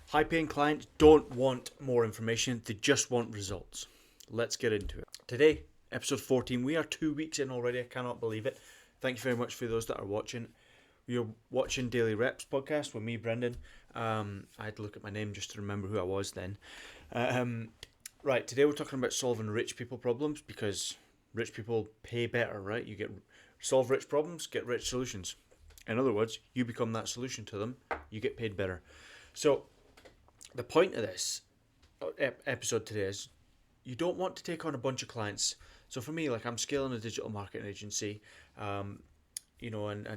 High paying clients don't want more information, they just want results. Let's get into it. Today, episode 14, we are 2 weeks in already, I cannot believe it. Thank you very much for those that are watching. You're watching Daily Reps podcast with me, Brendan. I had to look at my name just to remember who I was then. Right, today we're talking about solving rich people problems because rich people pay better, right? You get solve rich problems, get rich solutions. In other words, you become that solution to them, you get paid better. So, the point of this episode today is you don't want to take on a bunch of clients. So for me, like I'm scaling a digital marketing agency, and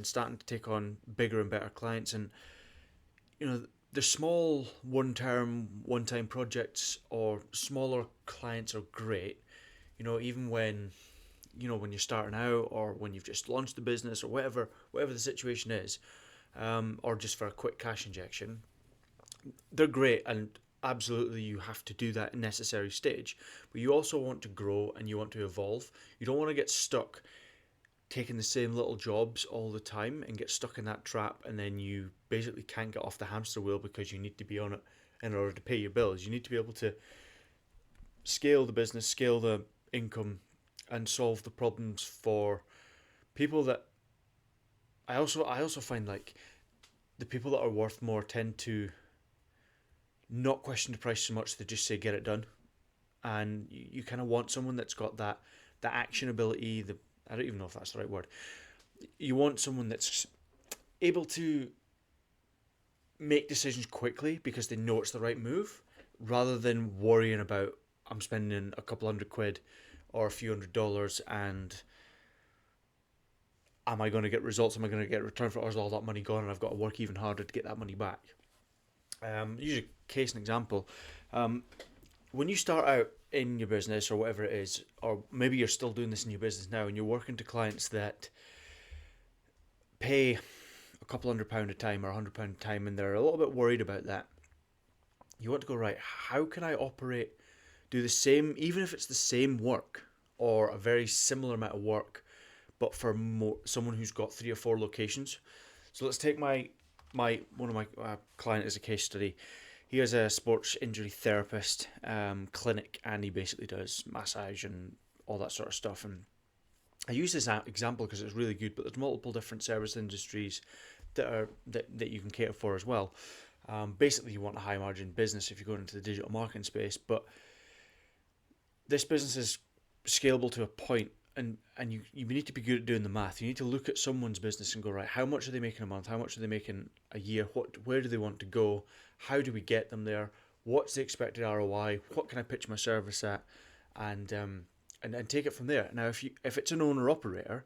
starting to take on bigger and better clients. And, the small one-time projects or smaller clients are great. Even when you're starting out or when you've just launched the business or whatever the situation is, or just for a quick cash injection, they're great, and absolutely you have to do that necessary stage. But you also want to grow and you want to evolve. You don't want to get stuck taking the same little jobs all the time and get stuck in that trap, and then you basically can't get off the hamster wheel because you need to be on it in order to pay your bills. You need to be able to scale the business, scale the income, and solve the problems for people that I also find like the people that are worth more tend to not question the price so much. They just say get it done, and you kind of want someone that's got that actionability. I don't even know if that's the right word. You want someone that's able to make decisions quickly because they know it's the right move, rather than worrying about I'm spending a couple £100 or a few $100 and am I going to get results? Am I going to get a return for it, or is all that money gone and I've got to work even harder to get that money back? Use a case and example. When you start out in your business or whatever it is, or maybe you're still doing this in your business now and you're working to clients that pay a couple £100 a time or £100 a time, and they're a little bit worried about that. You want to go, right, how can I do the same, even if it's the same work or a very similar amount of work, but for someone who's got 3 or 4 locations. So let's take one of my client as a case study. He has a sports injury therapist clinic, and he basically does massage and all that sort of stuff. And I use this example because it's really good, but there's multiple different service industries that you can cater for as well. Basically, you want a high margin business if you go into the digital marketing space, but this business is scalable to a point, and you need to be good at doing the math. You need to look at someone's business and go, right, how much are they making a month? How much are they making a year? Where do they want to go? How do we get them there? What's the expected ROI? What can I pitch my service at? And take it from there. Now, if it's an owner operator,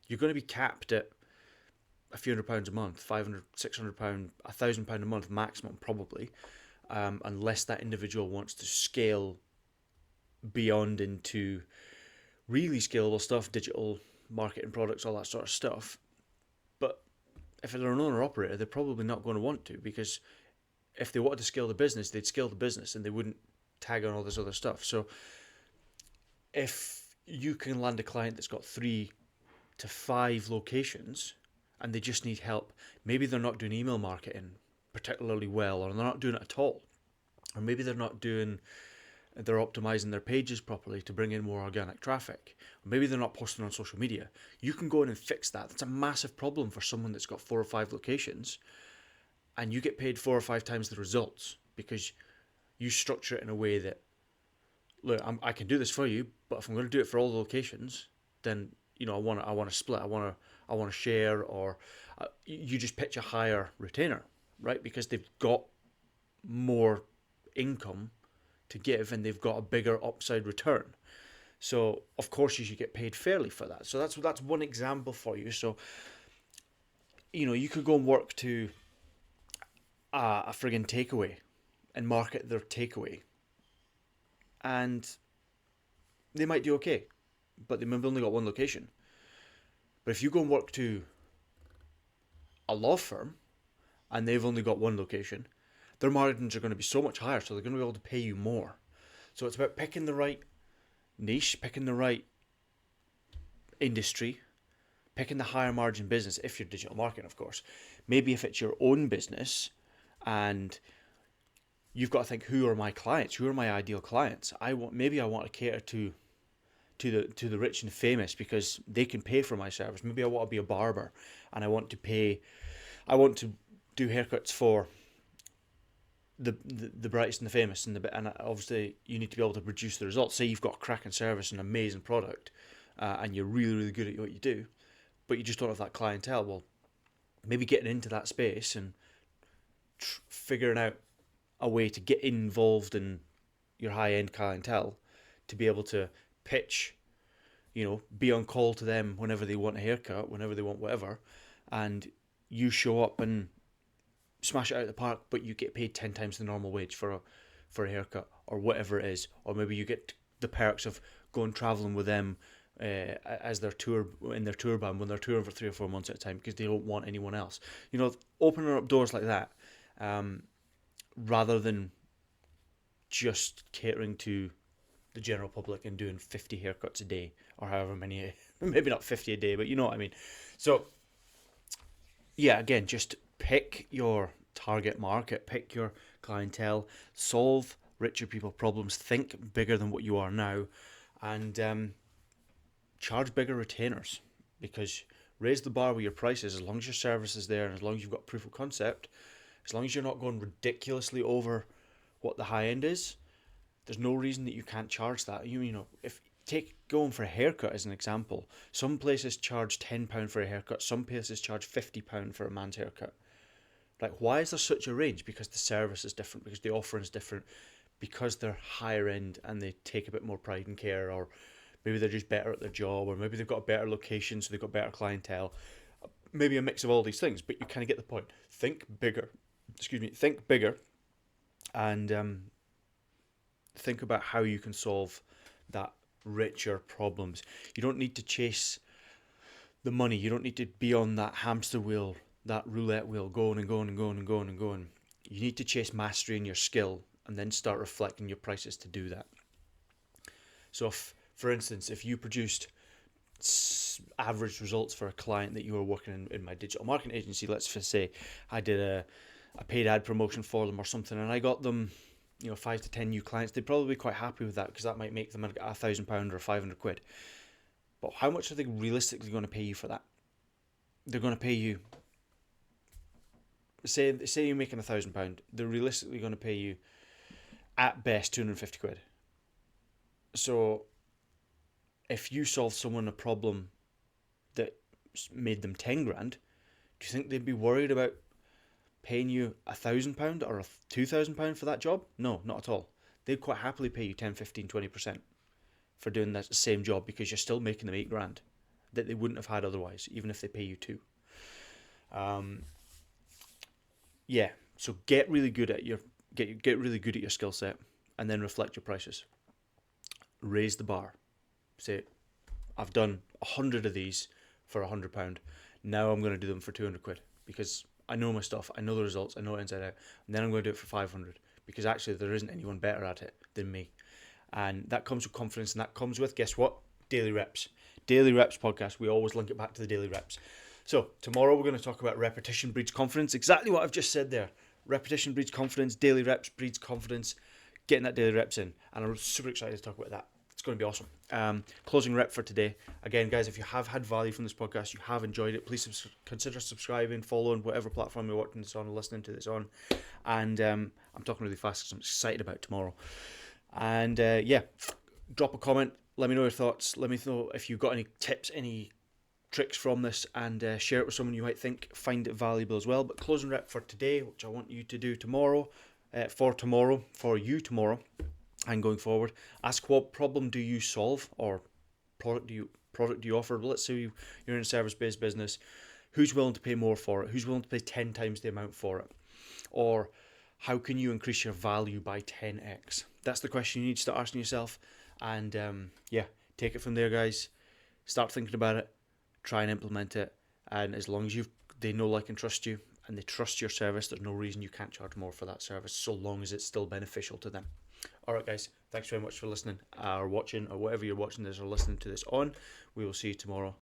you're going to be capped at a few £100 a month, £500, £600, £1,000 a month maximum, probably, unless that individual wants to scale beyond into really scalable stuff, digital marketing products, all that sort of stuff. But if they're an owner operator, they're probably not going to want to, because if they wanted to scale the business, they'd scale the business and they wouldn't tag on all this other stuff. So if you can land a client that's got 3 to 5 locations and they just need help, maybe they're not doing email marketing particularly well, or they're not doing it at all, or maybe they're optimizing their pages properly to bring in more organic traffic. Or maybe they're not posting on social media. You can go in and fix that. That's a massive problem for someone that's got 4 or 5 locations, and you get paid 4 or 5 times the results because you structure it in a way that, look, I can do this for you, but if I'm going to do it for all the locations, then I want to split. I want to share, or you just pitch a higher retainer, right? Because they've got more income to give and they've got a bigger upside return. So of course you should get paid fairly for that. So that's one example for you. So you could go and work to a friggin' takeaway and market their takeaway, and they might do okay, but they might have only got 1 location. But if you go and work to a law firm and they've only got 1 location, their margins are going to be so much higher, so they're going to be able to pay you more. So it's about picking the right niche, picking the right industry, picking the higher margin business if you're digital marketing, of course. Maybe if it's your own business and you've got to think, who are my clients? Who are my ideal clients? Maybe I want to cater to the rich and famous because they can pay for my service. Maybe I want to be a barber and I want to do haircuts for the brightest and the famous, and obviously you need to be able to produce the results. Say you've got a cracking service and an amazing product, and you're really, really good at what you do, but you just don't have that clientele. Well, maybe getting into that space and figuring out a way to get involved in your high-end clientele to be able to pitch, be on call to them whenever they want a haircut, whenever they want whatever, and you show up and smash it out of the park, but you get paid 10 times the normal wage for a haircut or whatever it is. Or maybe you get the perks of going traveling with them as their tour band when they're touring for 3 or 4 months at a time because they don't want anyone else. Opening up doors like that, rather than just catering to the general public and doing 50 haircuts a day or however many, maybe not 50 a day, but you know what I mean. So yeah, again, just pick your target market, pick your clientele, solve richer people problems, think bigger than what you are now, and charge bigger retainers, because raise the bar with your prices as long as your service is there and as long as you've got proof of concept, as long as you're not going ridiculously over what the high end is, there's no reason that you can't charge that. If take going for a haircut as an example, some places charge £10 for a haircut, some places charge £50 for a man's haircut. Like, why is there such a range? Because the service is different, because the offering is different, because they're higher end and they take a bit more pride and care, or maybe they're just better at their job, or maybe they've got a better location, so they've got better clientele. Maybe a mix of all these things, but you kind of get the point. Think bigger. Think bigger, and think about how you can solve that richer problems. You don't need to chase the money. You don't need to be on that hamster wheel, that roulette wheel, going and going and going and going and going. You need to chase mastery in your skill and then start reflecting your prices to do that. So for instance, if you produced average results for a client that you were working in my digital marketing agency, let's just say I did a paid ad promotion for them or something, and I got them 5 to 10 new clients, they'd probably be quite happy with that because that might make them £1,000 or £500. But how much are they realistically going to pay you for that? They're going to pay you, say you're making £1,000, they're realistically going to pay you at best £250. So if you solve someone a problem that made them 10 grand, do you think they'd be worried about paying you £1,000 or £2,000 for that job? No, not at all. They'd quite happily pay you 10, 15, 20% for doing that same job, because you're still making them 8 grand that they wouldn't have had otherwise, even if they pay you 2. So get really good at your skill set, and then reflect your prices. Raise the bar. Say, I've done 100 of these for £100. Now I'm going to do them for £200 because I know my stuff, I know the results, I know it inside out, and then I'm going to do it for 500 because actually there isn't anyone better at it than me. And that comes with confidence, and that comes with, guess what? Daily Reps. Daily Reps podcast, we always link it back to the Daily Reps. So tomorrow we're going to talk about repetition breeds confidence. Exactly what I've just said there. Repetition breeds confidence, Daily Reps breeds confidence, getting that Daily Reps in. And I'm super excited to talk about that. It's going to be awesome. Closing rep for today. Again, guys, if you have had value from this podcast, you have enjoyed it, please consider subscribing, following whatever platform you're watching this on, or listening to this on. And I'm talking really fast because I'm excited about tomorrow. And drop a comment. Let me know your thoughts. Let me know if you've got any tips, any tricks from this, and share it with someone you might think find it valuable as well. But closing rep for today, which I want you to do tomorrow, for you tomorrow, and going forward, ask what problem do you solve, or product do you offer. Well, let's say you're in a service-based business. Who's willing to pay more for it? Who's willing to pay 10 times the amount for it? Or how can you increase your value by 10x? That's the question you need to start asking yourself. And take it from there, guys. Start thinking about it. Try and implement it. And as long as they know, like, and trust you, and they trust your service, there's no reason you can't charge more for that service, so long as it's still beneficial to them. Alright, guys, thanks very much for listening or watching, or whatever you're watching this or listening to this on. We will see you tomorrow.